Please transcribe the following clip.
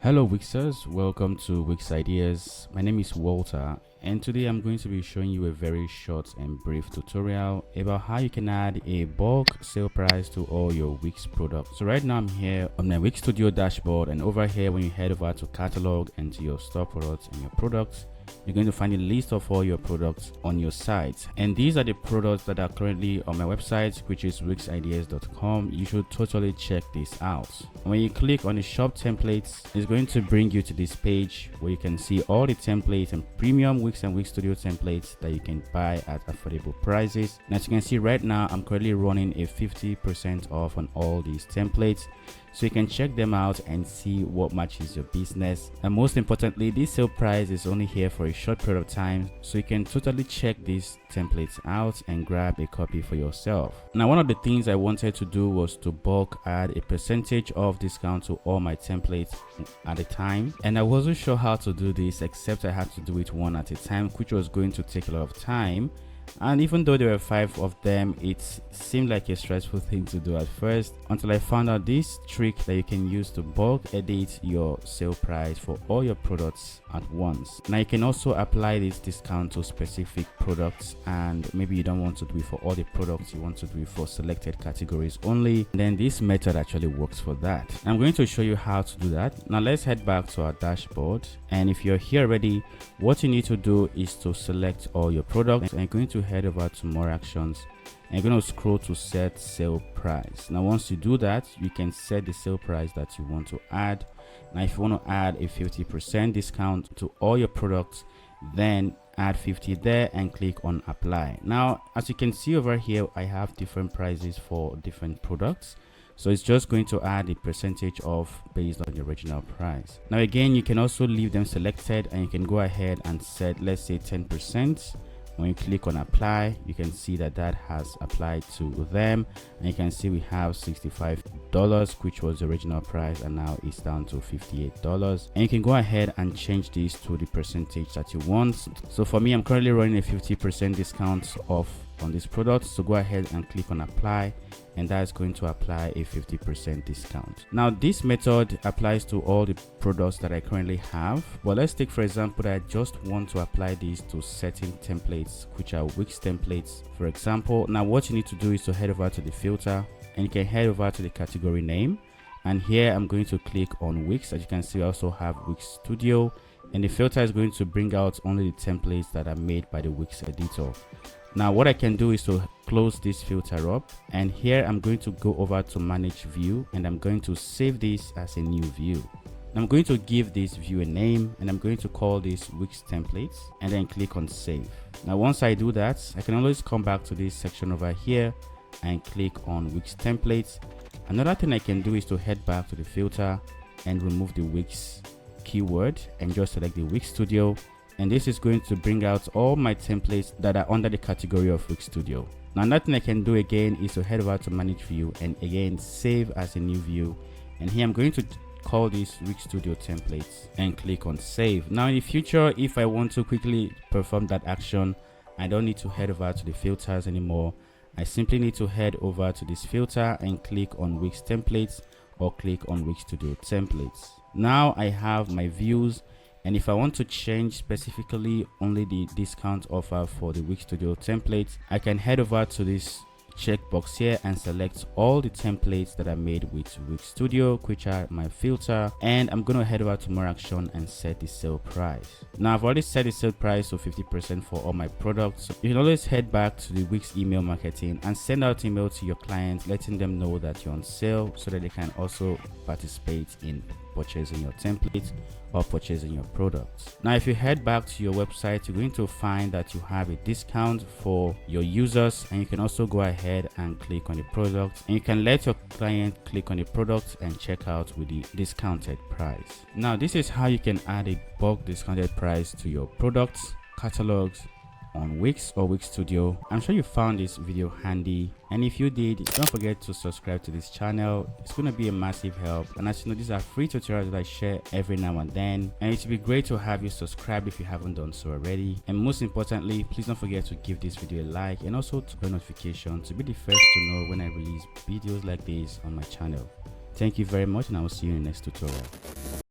Hello Wixers, welcome to Wix Ideas. My name is Walter and today I'm going to be showing you a very short and brief tutorial about how you can add a bulk sale price to all your Wix products. So right now I'm here on my Wix Studio dashboard, and over here when you head over to catalog and to your store products and your products, you're going to find a list of all your products on your site, and these are the products that are currently on my website, which is wixideas.com. You should totally check this out. When you click on the shop templates, it's going to bring you to this page where you can see all the templates and premium Wix and Wix Studio templates that you can buy at affordable prices. And as you can see right now, I'm currently running a 50% off on all these templates, so you can check them out and see what matches your business. And most importantly, this sale price is only here for a short period of time, so you can totally check these templates out and grab a copy for yourself. Now, one of the things I wanted to do was to bulk add a percentage of discount to all my templates at a time, and I wasn't sure how to do this, except I had to do it one at a time, which was going to take a lot of time. And even though there were 5 of them, it seemed like a stressful thing to do at first, until I found out this trick that you can use to bulk edit your sale price for all your products at once. Now you can also apply this discount to specific products, and maybe you don't want to do it for all the products, you want to do it for selected categories only. And then this method actually works for that. I'm going to show you how to do that. Now let's head back to our dashboard, and if you're here already, what you need to do is to select all your products, and you're going to head over to more actions, and you're going to scroll to set sale price. Now once you do that, you can set the sale price that you want to add. Now if you want to add a 50% discount to all your products, then add 50 there and click on apply. Now as you can see over here, I have different prices for different products, so it's just going to add a percentage off based on the original price. Now again, you can also leave them selected, and you can go ahead and set, let's say, 10%. When you click on apply, you can see that that has applied to them, and you can see we have $65, which was the original price, and now it's down to $58. And you can go ahead and change this to the percentage that you want. So for me, I'm currently running a 50% discount off on this product, so go ahead and click on apply, and that is going to apply a 50% discount. Now this method applies to all the products that I currently have, but let's take for example that I just want to apply these to certain templates, which are Wix templates for example. Now what you need to do is to head over to the filter, and you can head over to the category name, and here I'm going to click on Wix. As you can see, I also have Wix Studio, and the filter is going to bring out only the templates that are made by the Wix editor. Now what I can do is to close this filter up, and here I'm going to go over to manage view, and I'm going to save this as a new view. I'm going to give this view a name, and I'm going to call this Wix templates, and then click on save. Now once I do that, I can always come back to this section over here and click on Wix templates. Another thing I can do is to head back to the filter and remove the Wix keyword and just select the Wix Studio, and this is going to bring out all my templates that are under the category of Wix Studio. Now another thing I can do again is to head over to manage view and again save as a new view, and here I'm going to call this Wix Studio templates and click on save. Now in the future, if I want to quickly perform that action, I don't need to head over to the filters anymore. I simply need to head over to this filter and click on Wix templates or click on Wix Studio templates. Now I have my views, and if I want to change specifically only the discount offer for the Wix Studio templates, I can head over to this checkbox here and select all the templates that are made with Wix Studio, which are my filter, and I'm going to head over to more action and set the sale price. Now I've already set the sale price to 50% for all my products. You can always head back to the Wix email marketing and send out email to your clients letting them know that you're on sale, so that they can also participate in purchasing your templates or purchasing your products. Now if you head back to your website, you're going to find that you have a discount for your users, and you can also go ahead and click on the product, and you can let your client click on the product and check out with the discounted price. Now this is how you can add a bulk discounted price to your products catalogs on Wix or Wix Studio. I'm sure you found this video handy, and if you did, don't forget to subscribe to this channel. It's going to be a massive help, and as you know, these are free tutorials that I share every now and then, and it would be great to have you subscribe if you haven't done so already. And most importantly, please don't forget to give this video a like, and also to turn notification to be the first to know when I release videos like this on my channel. Thank you very much, and I will see you in the next tutorial.